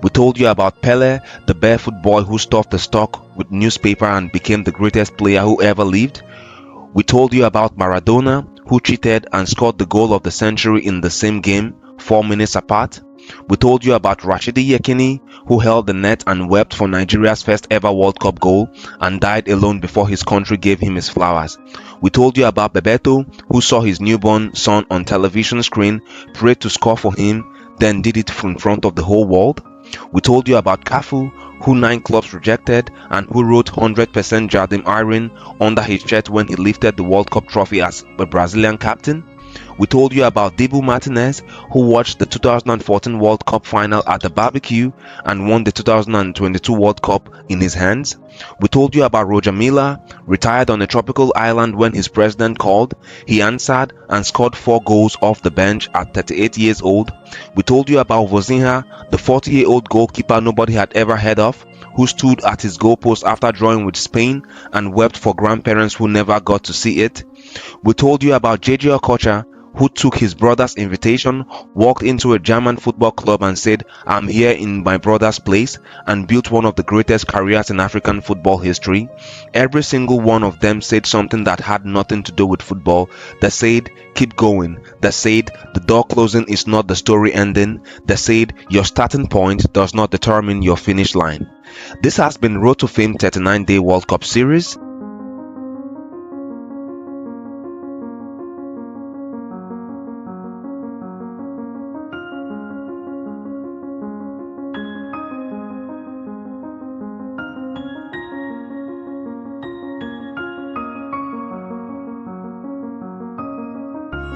We told you about Pelé, the barefoot boy who stuffed the stock with newspaper and became the greatest player who ever lived. We told you about Maradona, who cheated and scored the goal of the century in the same game, 4 minutes apart. We told you about Rashidi Yekini, who held the net and wept for Nigeria's first ever World Cup goal and died alone before his country gave him his flowers. We told you about Bebeto, who saw his newborn son on television screen, prayed to score for him, then did it in front of the whole world. We told you about Cafu, who 9 clubs rejected and who wrote 100% Jardim Iron under his shirt when he lifted the World Cup trophy as a Brazilian captain. We told you about Dibu Martínez, who watched the 2014 World Cup final at the barbecue and won the 2022 World Cup in his hands. We told you about Roger Milla, retired on a tropical island when his president called. He answered and scored 4 goals off the bench at 38 years old. We told you about Vozinha, the 40-year-old goalkeeper nobody had ever heard of, who stood at his goalpost after drawing with Spain and wept for grandparents who never got to see it. We told you about JJ Okocha, who took his brother's invitation, walked into a German football club and said, "I'm here in my brother's place," and built one of the greatest careers in African football history. Every single one of them said something that had nothing to do with football. They said, "Keep going." They said, "The door closing is not the story ending." They said, "Your starting point does not determine your finish line." This has been Road to Fame 39-day World Cup series.